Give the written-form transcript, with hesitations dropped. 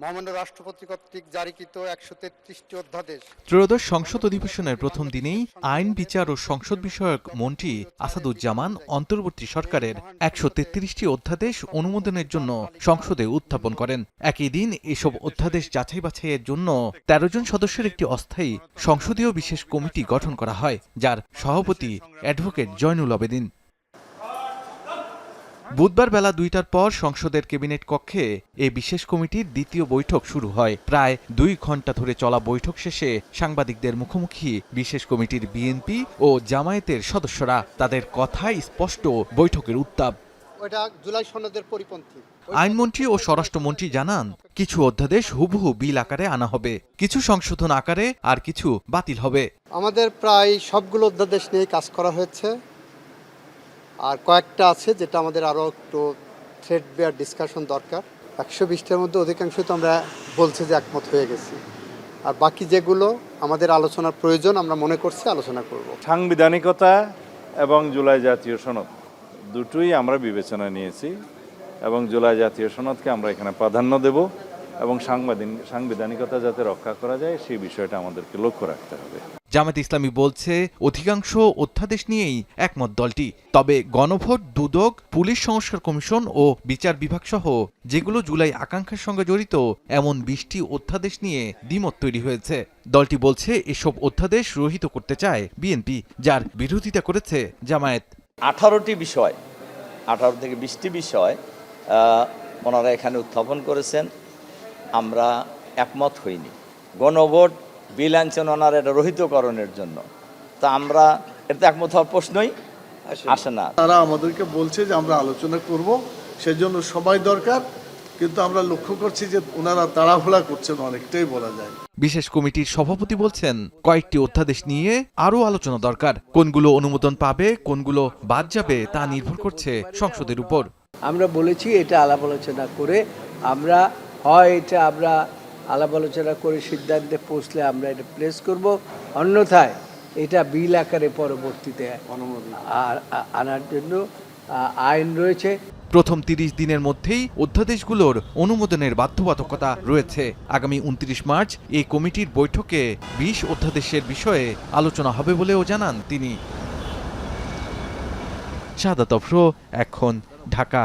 মহামান্য রাষ্ট্রপতি কর্তৃক জারিকৃত ১৩৩টি অধ্যাদেশ। ত্রয়োদশ সংসদ অধিবেশনের প্রথম দিনেই আইন, বিচার ও সংসদ বিষয়ক মন্ত্রী আসাদুজ্জামান অন্তর্বর্তী সরকারের ১৩৩টি অধ্যাদেশ অনুমোদনের জন্য সংসদে উত্থাপন করেন। একই দিন এসব অধ্যাদেশ যাচাই বাছাইয়ের জন্য ১৩ জন সদস্যের একটি অস্থায়ী সংসদীয় বিশেষ কমিটি গঠন করা হয়, যার সভাপতি অ্যাডভোকেট জয়নুল আবেদিন। বুধবার বেলা ২টার পর সংসদের ক্যাবিনেট কক্ষে এই বিশেষ কমিটির দ্বিতীয় বৈঠক শুরু হয়। প্রায় ২ ঘণ্টা ধরে চলা বৈঠক শেষে সাংবাদিকদের মুখোমুখি বিশেষ কমিটির বিএনপি ও জামায়াতের সদস্যরা। তাদের কথাই স্পষ্ট বৈঠকের উত্তাপ। ওটা জুলাই সনদের পরিপন্থী। আইনমন্ত্রী ও স্বরাষ্ট্রমন্ত্রী জানান, কিছু অধ্যাদেশ হুবহু বিল আকারে আনা হবে, কিছু সংশোধন আকারে, আর কিছু বাতিল হবে। আমাদের প্রায় সবগুলো অধ্যাদেশ নিয়ে কাজ করা হয়েছে, আর কয়েকটা আছে যেটা আমাদের আরও একটু থ্রেড বেয়ার ডিসকাশন দরকার। ১২০টার মধ্যে অধিকাংশই তো আমরা বলছি যে একমত হয়ে গেছি, আর বাকি যেগুলো আমাদের আলোচনার প্রয়োজন আমরা মনে করছি আলোচনা করব। সাংবিধানিকতা এবং জুলাই জাতীয় সনদ দুটোই আমরা বিবেচনা নিয়েছি এবং জুলাই জাতীয় সনদকে আমরা এখানে প্রাধান্য দেব এবং সাংবিধানিকতা যাতে রক্ষা করা যায় সেই বিষয়টা আমাদেরকে লক্ষ্য রাখতে হবে। জামায়াত ইসলামী বলছে, অধিকাংশ অধ্যাদেশ নিয়েই একমত দলটি। তবে গণভোট, দুদক, পুলিশ সংস্কার কমিশন ও বিচার বিভাগ সহ যেগুলো জুলাই আকাঙ্ক্ষার সঙ্গে জড়িত এমন ২০টি অধ্যাদেশ নিয়ে দ্বিমত তৈরি হয়েছে। দলটি বলছে, এসব অধ্যাদেশ রহিত করতে চায় বিএনপি, যার বিরোধিতা করেছে জামায়াত। 18টি বিষয়, 18 থেকে 20টি বিষয় ওনারা এখানে উত্থাপন করেছেন, আমরা একমত হইনি। গণভোট বিল আনছেন ওনারা এটা রহিতকরণের জন্য, তা আমরা এটা একমত হওয়ার প্রশ্নই আসে না। তারা আমাদেরকে বলছে যে আমরা আলোচনা করব, সেজন্য সবাই দরকার, কিন্তু আমরা লক্ষ্য করছি যে ওনারা তাড়াহুড়া করছেন অনেকটাই বলা যায়। বিশেষ কমিটির সভাপতি বলছেন, কয়েকটি অধ্যাদেশ নিয়ে আরও আলোচনা দরকার। কোনগুলো অনুমোদন পাবে, কোনগুলো বাদ যাবে তা নির্ভর করছে সংসদের উপর। আমরা বলেছি এটা আলাপ আলোচনা করে আমরা আমরা আলাপ আলোচনা করে সিদ্ধান্তে পৌঁছলে আমরা এটা প্লেস করব, অন্যথায় এটা বিল আকারে পরবর্তীতে অনুমোদন আনার জন্য আইন রয়েছে। প্রথম ৩০ দিনের মধ্যেই অধ্যাদেশগুলোর অনুমোদনের বাধ্যবাধকতা রয়েছে। আগামী ২৯ মার্চ এই কমিটির বৈঠকে ২০ অধ্যাদেশের বিষয়ে আলোচনা হবে বলেও জানান তিনি। শাহাদাত অফরো, এখন, ঢাকা।